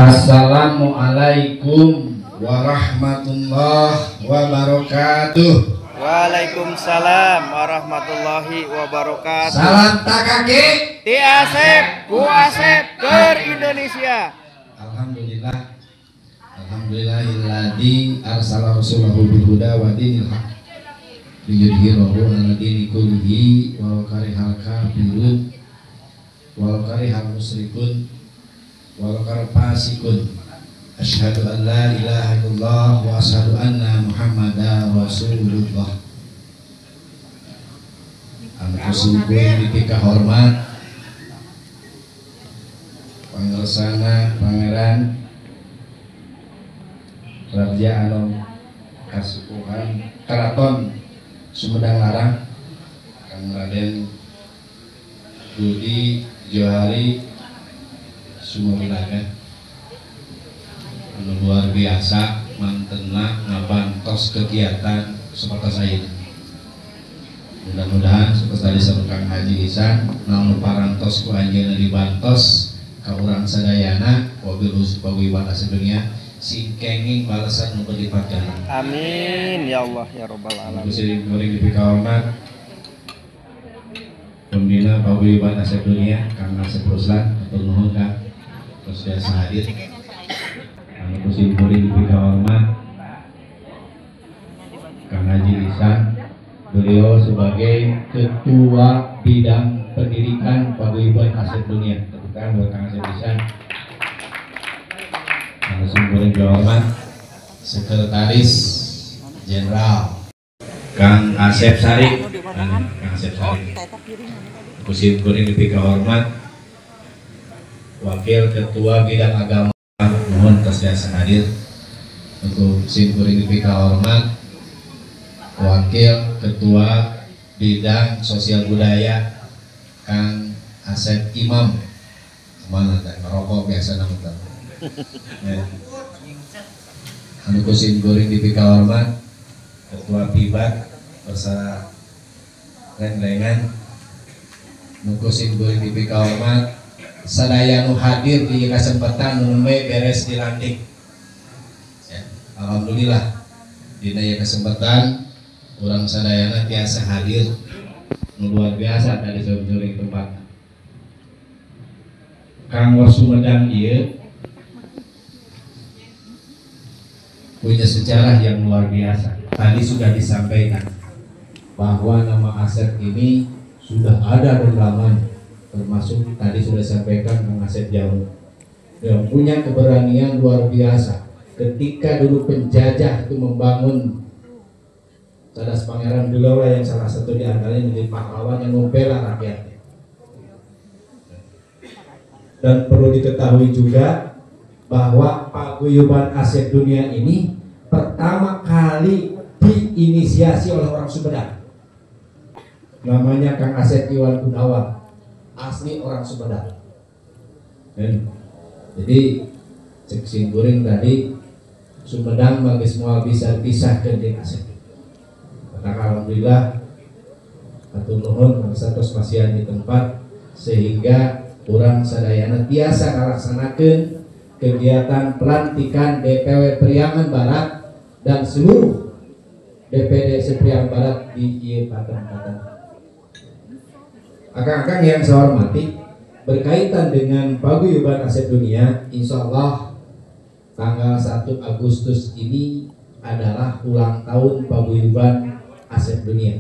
Assalamualaikum warahmatullahi wabarakatuh. Waalaikumsalam warahmatullahi wabarakatuh. Salam takake Ti Asep ku Asep ke Indonesia. Alhamdulillah. Alhamdulillahilladzi arsala rasulahu bil huda wa dinil haq liyudhhirahu 'ala dini kullihi walau karihal kafirun walau karihal musyrikun walau karihal fasikun. Asyhadu an la ilaha illallah wa asyhadu anna Muhammadar Rasulullah. Anu sungguh dipika hormat Pangersana Pangeran Raja anu Kasukuhan Keraton Sumedang Larang Kang Raden Budi Johari Sumowilaga anu luar biasa mantena ngabantos kegiatan seperti saya. Mudah-mudahan seperti tadi sebutkan Haji Ihsan namun parantos ku anjeunna dibantos ka urang sadayana wabil wiwan asedunya sing kenging balasan nu berlipat ganda. Amin ya Allah ya rabbal alamin. Sering goreng dipika hormat pembina paguyuban asedunya Kang Asep Ruslan atur nuhun Kang terus biasa hadir. Anu kusim goreng dipika hormat Kang Haji Ihsan, beliau sebagai Ketua Bidang Pendidikan Paguyuban Asep Dunia. Tepukan buat Kang Asep Ihsan. Langsung boleh dihormat Sekretaris Jenderal Kang Asep Sarik. Kang Asep Sarik. Kusim kuring dipika hormat Wakil Ketua Bidang Agama. Mohon tersiasa hadir untuk kusim kuring dipika hormat Wakil Ketua Bidang Sosial Budaya Kang Asep Imam. Mana tak merokok biasa namun ya. Anu kusim goreng dipika hormat Ketua Pibat bersama Leng-lengan. Anu kusim goreng dipika hormat sadaya nu hadir di kesempatan nu beres dilantik ya. Alhamdulillah dina kesempatan orang sadayana tiasa hadir luar biasa tadi sore tempat Kang Sumedang ieu punya sejarah yang luar biasa. Tadi sudah disampaikan bahwa nama Asep ini sudah ada dari lama, termasuk tadi sudah disampaikan Kang Asep Jawa yang punya keberanian luar biasa ketika dulu penjajah itu membangun Cadas Pangeran beliau yang salah satu di antaranya menjadi pahlawan yang membela rakyatnya. Dan perlu diketahui juga bahwa Paguyuban Asep Dunia ini pertama kali diinisiasi oleh orang Sumedang. Namanya Kang Asep Iwan Gunawan, asli orang Sumedang. Jadi cek simpuring tadi Sumedang bagi semua bisa pisahkan dengan Asep. Alhamdulillah atur nuhun satos pasian di tempat sehingga urang sadayana tiasa ngalaksanakeun kegiatan pelantikan DPW Priangan Barat dan seluruh DPD Priangan Barat di ieu paten-paten. Akang-akang yang saya hormati, berkaitan dengan Paguyuban Asep Dunia, insya Allah tanggal 1 Agustus ini adalah ulang tahun Paguyuban Asep Dunia.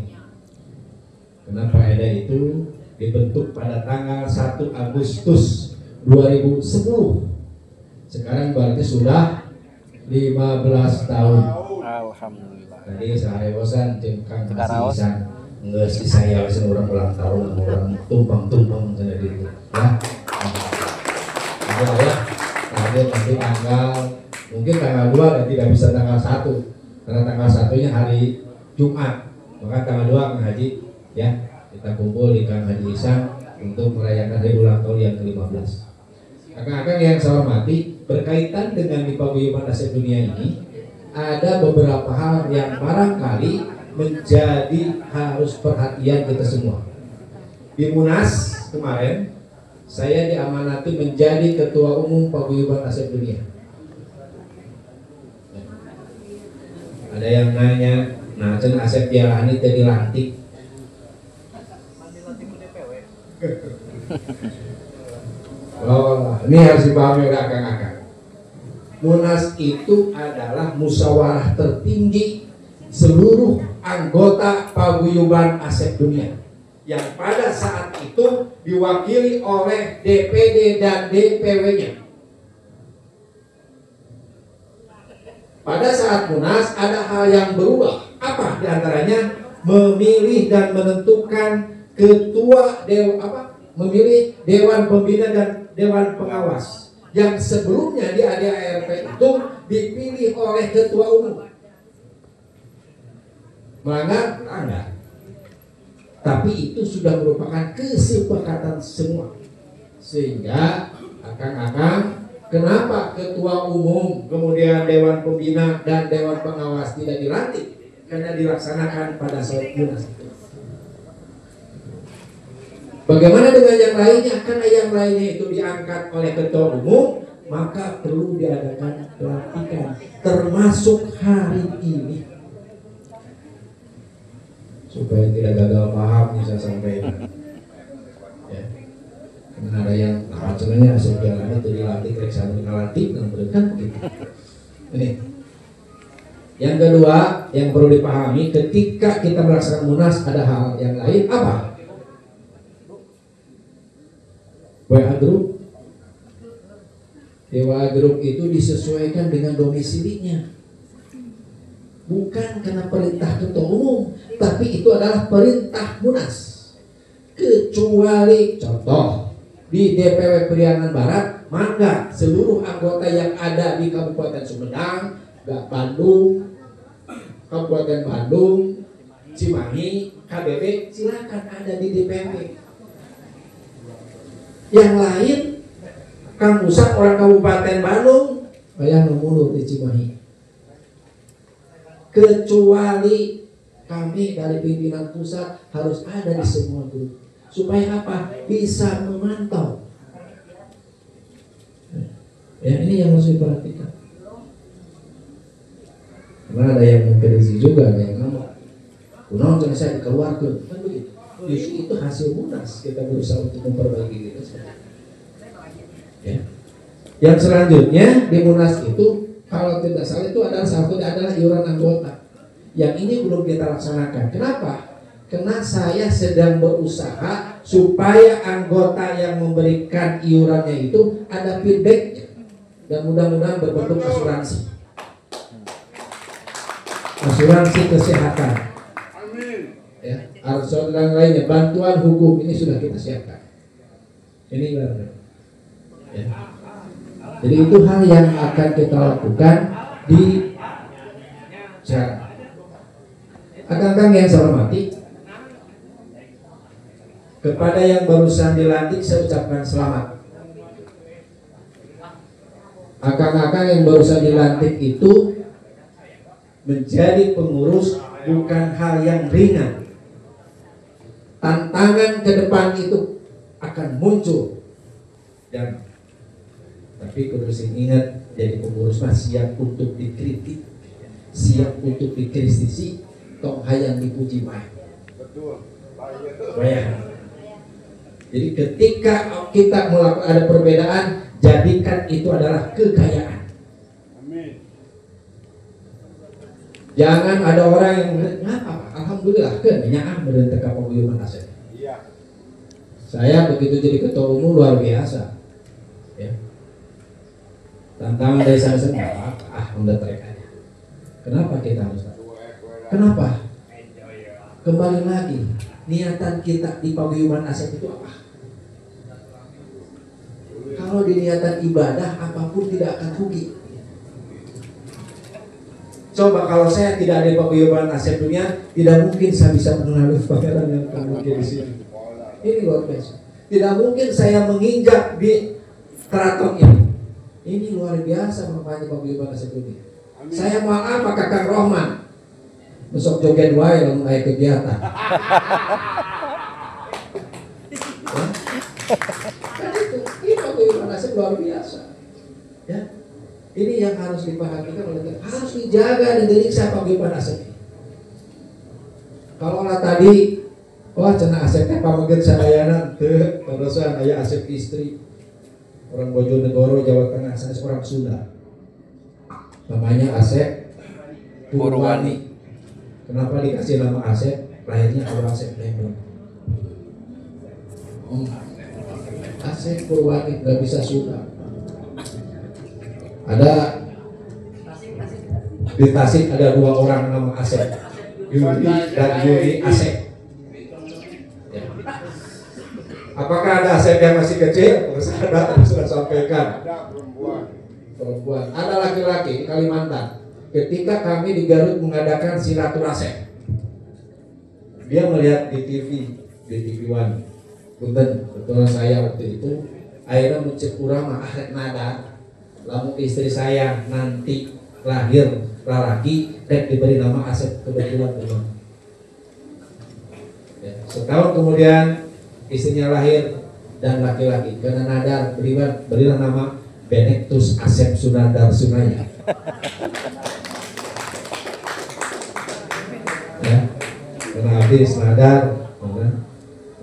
Kenapa ada itu dibentuk pada tanggal 1 Agustus 2010. Sekarang berarti sudah 15 tahun. Alhamdulillah. Tadi saharewosan jeung Kang Ihsan geus disaya wes urang ulang tahun urang tumpang-tumpang cenah ditu. Ya. Ya. Tadi nanti mungkin tanggal 2 dan tidak bisa tanggal 1. Karena tanggal 1-nya hari Jumat. Maka tanggal 2 Kang Haji ya, kita kumpul di Kang Haji Ihsan untuk merayakan hari ulang tahun yang ke-15. Akang-akang yang saya hormati, berkaitan dengan di Paguyuban Asep Dunia ini ada beberapa hal yang barangkali menjadi harus perhatian kita semua. Di Munas kemarin saya diamanati menjadi Ketua Umum Paguyuban Asep Dunia. Ada yang nanya, nah Cen Asep Jalani tadi dilantik. Oh, ini harus dipahami oleh akang-akang. Munas itu adalah musyawarah tertinggi seluruh anggota Paguyuban Asep Dunia, yang pada saat itu diwakili oleh DPD dan DPW-nya. Pada saat Munas ada hal yang berubah. Apa diantaranya? Memilih dan menentukan ketua memilih Dewan Pembina dan Dewan Pengawas, yang sebelumnya di ADART itu dipilih oleh Ketua Umum. Melanggar? Enggak. Tapi itu sudah merupakan kesepakatan semua. Sehingga akang-akang, kenapa Ketua Umum, kemudian Dewan Pembina dan Dewan Pengawas tidak dilantik? Karena dilaksanakan pada saat Munas. Bagaimana dengan yang lainnya? Karena yang lainnya itu diangkat oleh Ketua Umum, maka perlu diadakan pelantikan, termasuk hari ini. Supaya tidak gagal paham, bisa sampaikan. Ya. Karena ada yang sebenarnya sejarahnya itu dilantik, reksa dilantik, kan begitu. Ini. Yang kedua yang perlu dipahami, ketika kita melaksanakan Munas ada hal yang lain apa? WA Group. WA Group itu disesuaikan dengan domisilinya. Bukan karena perintah Ketua Umum, tapi itu adalah perintah Munas. Kecuali contoh di DPW Priangan Barat, maka seluruh anggota yang ada di Kabupaten Sumedang, Bandung, Kabupaten Bandung, Cimahi, KBB, silakan ada di DPW. Yang lain, Kang Musa orang Kabupaten Bandung, bayang nomor di Cimahi. Kecuali kami dari pimpinan pusat harus ada di semua grup. Supaya apa? Bisa memantau. Ya, ini yang harus diperhatikan. Karena ada yang memprediksi juga, ada yang ngomong, "Kunaon jangan saya dikeluarkan." Kan begitu. Justru itu hasil Munas, kita berusaha untuk memperbaiki itu. Ya. Yang selanjutnya di Munas itu, kalau tidak salah itu adalah satu adalah iuran anggota. Yang ini belum kita laksanakan. Kenapa? Karena saya sedang berusaha supaya anggota yang memberikan iurannya itu ada feedbacknya, dan mudah-mudahan berbentuk asuransi kesehatan. Ya, asuransi lainnya, bantuan hukum ini sudah kita siapkan. Ini benar. Ya. Jadi itu hal yang akan kita lakukan di cara. Akang-akang yang saya hormati, kepada yang barusan dilantik saya ucapkan selamat. Akang-akang yang barusan dilantik itu menjadi pengurus bukan hal yang ringan. Tantangan ke depan itu akan muncul, dan tapi perlu ingat, jadi pengurus siap untuk dikritik, siap untuk dikritisi, tong hayang dipuji baik. Betul. Bayang. Jadi ketika kita melakukan ada perbedaan, jadikan itu adalah kekayaan. Amin. Jangan ada orang yang ngapa? Alhamdulillah kan nyaah merenteka Paguyuban Asep. Iya. Saya begitu jadi ketua umum luar biasa. Ya. Tantangan dari saya udah trek aja. Kenapa kita harus? Kenapa? Kembali lagi, niatan kita di Paguyuban Asep itu apa? Kalau di niatan ibadah, apapun tidak akan rugi. Coba kalau saya tidak ada di Paguyuban Asep Dunia, tidak mungkin saya bisa mengenali pangeran yang mungkin di sini. Ini luar biasa. Tidak mungkin saya menginjak di keraton ini. Ini luar biasa makanya Paguyuban Asep Dunia. Saya maaf Pak Kakang Rohman. Besok joget wae lamun aya kegiatan. Kan itu paguyuban Asep luar biasa. Ya, ini yang harus diperhatikan oleh kita, harus dijaga dan diperiksa paguyuban Asep. Kalau lah tadi, wah cenah Asep teh pameget sadayana teu terusan aya Asep istri orang Bojonegoro Jawa Tengah, sanes orang Sunda. Namanya Asep Purwani. Kenapa dikasih nama Asep? Lahirnya kalau Asep Lemon. Asep Purwani nggak bisa Sunda. Ada di Tasik ada 2 orang nama Asep, Yudi dan Yuri Asep. Ya. Apakah ada Asep yang masih kecil? Ada, sudah sampaikan. Ada Perempuan. Ada laki-laki di Kalimantan. Ketika kami di Garut mengadakan silaturahmi, dia melihat di TV One. Kebetulan saya waktu itu akhirnya mencek urang mah arek nada. Lamun istri saya nanti lahir laki rek diberi nama Asep, kebetulan teman. Ya, setahun kemudian istrinya lahir dan laki-laki, karena nadar berilah nama Benektus Asep Sunandar Sunaya. Ya, karena habis nadar,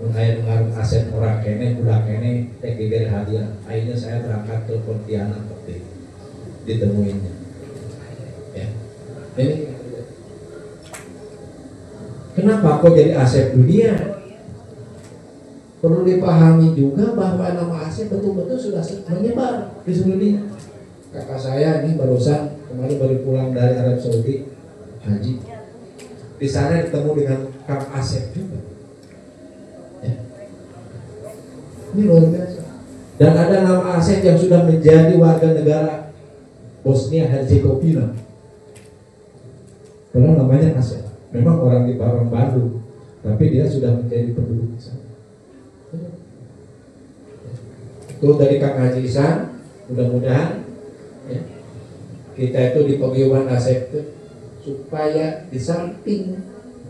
saya dengar Asep orang kene, budak kene, teh diberi hadiah. Akhirnya saya berangkat ke Pontianak waktu itu, ditemuinnya. Ya, ini kenapa kok jadi Asep dunia? Perlu dipahami juga bahwa nama Asep betul-betul sudah menyebar di seluruh dunia. Kakak saya ini barusan kemarin baru pulang dari Arab Saudi haji. Di sana ditemu dengan Kang Asep juga. Ya. Ini luar biasa. Dan ada nama Asep yang sudah menjadi warga negara Bosnia Herzegovina. Karena namanya Asep. Memang orang di Bandung, tapi dia sudah menjadi penduduk di sana. Itu dari Kang Haji Ihsan, mudah-mudahan ya, kita itu di paguyuban Asep itu supaya di samping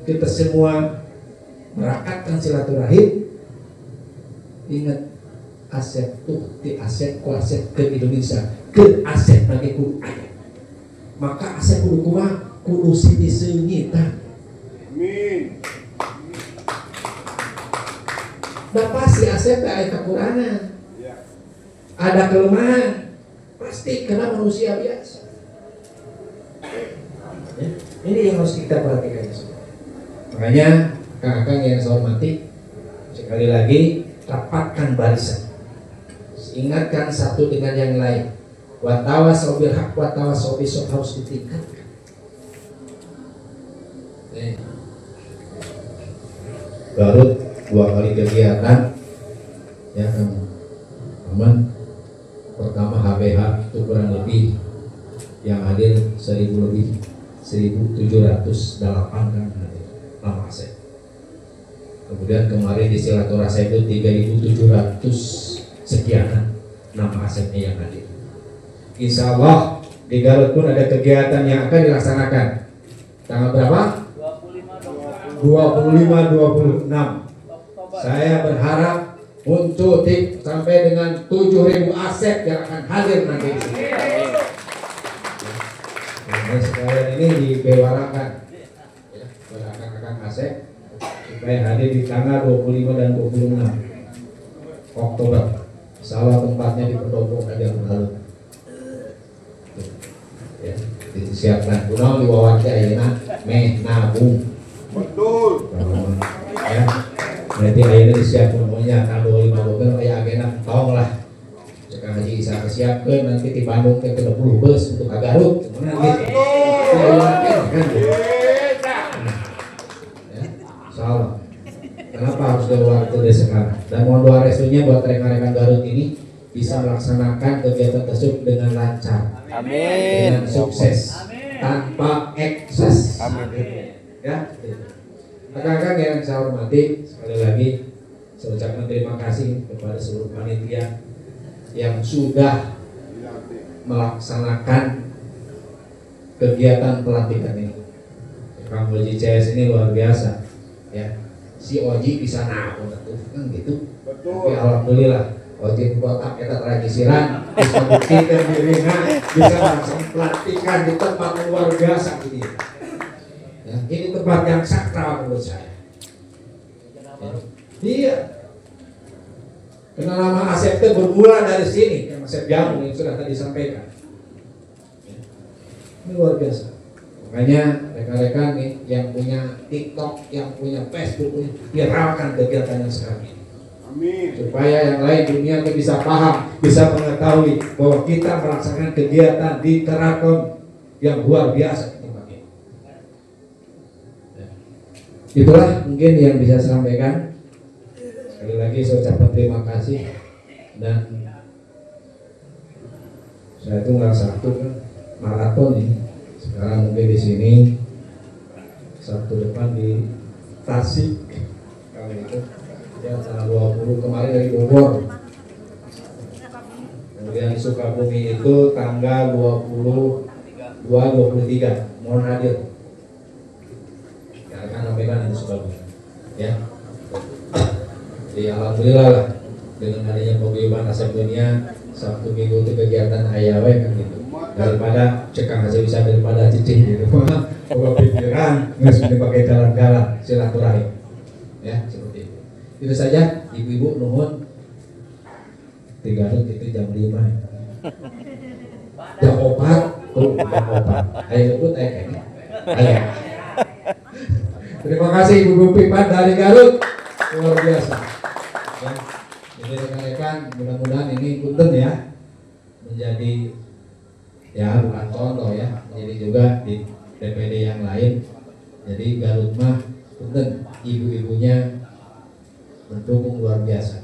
kita semua merakatkan silaturahim, ingat Asep tuh di Asep ku Asep ke Indonesia, ke Asep bagi ku ayat. Maka Asep kudu kumaha, kudu sini seunyitan. Amin. Da pasti Asep aya kekurangan. Ada kelemahan, pasti karena manusia biasa. Ya, ini yang harus kita perhatikan semua. Makanya kakak yang saya hormati, sekali lagi rapatkan barisan, ingatkan satu dengan yang lain. Watawasau bil haq, watawasau bis sabr, harus ditingkatkan. Garut 2 kali kegiatan, ya kan, aman. Pertama HBH itu kurang lebih yang hadir 1000 lebih, 1708 kan hadir nama Asep. Kemudian kemarin di silaturahmi itu 3700 sekian nama Asepnya yang hadir. Insya Allah di Garut pun ada kegiatan yang akan dilaksanakan tanggal berapa? 25-26. Saya berharap muncul tim sampai dengan 7.000 Asep yang akan hadir nanti di sini. Nah, sekalian ini dibewarakan ya, pada kakak Asep supaya hadir di tanggal 25 dan 26 Oktober. Salah tempatnya di Pendopo Kajar Garut. Ya, disiapkan. Kunaon diwawanti ayeuna meh nabung. Betul. Ya. Berarti akhirnya disiapkan pokoknya tanggal 25 Oktober kayak agenda tong lah. Cekang Haji Isa kesiapkan nanti di Bandung ke 20 bus untuk ke Garut. Gimana gitu? Kan gitu. Ya, salah. Kenapa harus keluar dari sekarang? Dan mohon doa restunya buat rekan-rekan Garut ini bisa melaksanakan kegiatan tersebut dengan lancar. Amin. Dengan sukses. Tanpa ekses. Amin. Ya. Rekan-rekan yang saya hormati, sekali lagi saya ucapkan terima kasih kepada seluruh panitia yang sudah melaksanakan kegiatan pelatihan ini. Kang Oji CS ini luar biasa, ya. Si Oji bisa naon kan gitu. Betul. Tapi alhamdulillah Ojek kotak kita tragisiran bisa buktikan dirinya bisa langsung pelatihan di tempat yang luar biasa ini. Ya, ini tempat yang sakral menurut saya. Ya. Iya. Karena nama Asep itu bermula dari sini, yang Asep Jamu yang sudah tadi sampaikan. Ya. Ini luar biasa. Makanya rekan-rekan nih yang punya TikTok, yang punya Facebook ini viralkan kegiatannya sekarang ini. Amin. Supaya yang lain dunia itu bisa paham, bisa mengetahui bahwa kita melaksanakan kegiatan di Keraton yang luar biasa di tempat ini. Itulah mungkin yang bisa saya sampaikan. Sekali lagi saya ucapkan terima kasih dan saya itu nggak satu kan maraton ini. Sekarang mungkin di sini Sabtu depan di Tasik kali itu. Ya, tanggal 20 kemarin dari Bogor. Kemudian di Sukabumi itu tanggal 22-23. Mohon hadir. Ya, akan sampaikan di Sukabumi. Ya. Jadi alhamdulillah lah dengan adanya paguyuban Asep Dunia Sabtu Minggu itu kegiatan ayawe kan gitu. Daripada cekang aja bisa daripada cicing gitu. Bawa pikiran nggak pakai jalan-jalan silaturahim. Ya, seperti itu. Itu saja, ibu-ibu nuhun. Di Garut itu jam 5 jam 4 tuh jam 4 ayo ikut kayaknya ayo. Terima kasih ibu-ibu pipat dari Garut, luar biasa ya. Jadi rekan-rekan mudah-mudahan ini punten ya menjadi ya bukan contoh ya, jadi juga di DPD yang lain. Jadi Garut mah punten ibu-ibunya mendukung luar biasa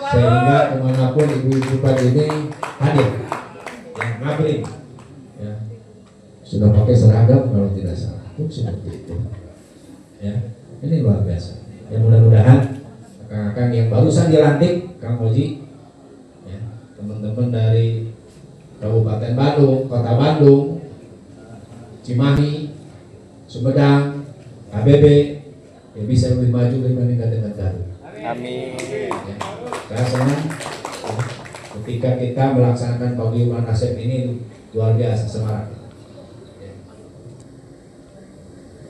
sehingga kemanapun ibu-ibu pagi ini hadir yang ngabring ya, sudah pakai seragam kalau tidak salah seperti itu ya. Ini luar biasa ya, mudah-mudahan rekan-rekan yang barusan dilantik Kang Oji ya, teman-teman dari Kabupaten Bandung, Kota Bandung, Cimahi, Sumedang, KBB ya bisa lebih maju dibandingkan dengan Garut. Amin. Ya, saya senang ketika kita melaksanakan paguyuban Asep ini luar biasa Semarang. Ya.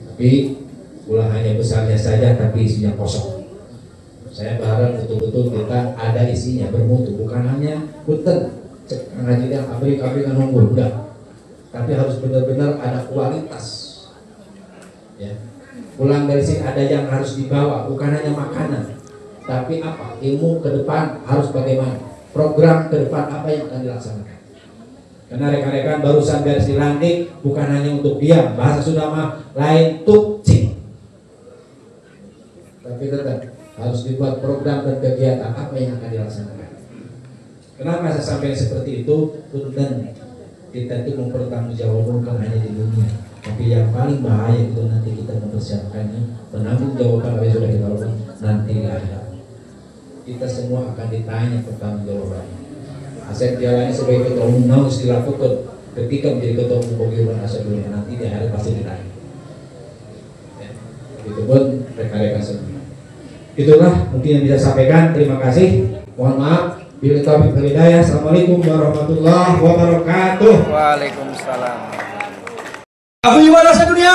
Tapi bukan hanya besarnya saja, tapi isinya kosong. Saya berharap betul-betul kita ada isinya bermutu, bukan hanya punten ngaji yang abrik-abrikan unggul, enggak. Tapi harus benar-benar ada kualitas. Ya. Pulang dari sini ada yang harus dibawa, bukan hanya makanan. Tapi apa? Ilmu ke depan harus bagaimana? Program ke depan apa yang akan dilaksanakan? Karena rekan-rekan barusan beres dilantik bukan hanya untuk diam, bahasa sudah mah lain tukcing. Tapi tetap harus dibuat program dan kegiatan apa yang akan dilaksanakan. Kenapa saya sampaikan seperti itu? Punten kita itu mempertanggungjawabkan bukan hanya di dunia, tapi yang paling bahaya itu nanti kita mempersiapkannya, penanggung jawaban apa yang sudah kita lakukan nanti di akhirat. Kita semua akan ditanya pertanggungjawabannya. Asep jalannya sebagai ketua umum harus dilakukan ketika menjadi ketua umum paguyuban Asep Dunia, nanti di akhir pasti ditanya. Ya. Itu pun rekan-rekan semua. Itulah mungkin yang bisa sampaikan. Terima kasih. Mohon maaf. Bila taufiq wal hidayah. Assalamualaikum warahmatullahi wabarakatuh. Waalaikumsalam. Paguyuban Asep Dunia.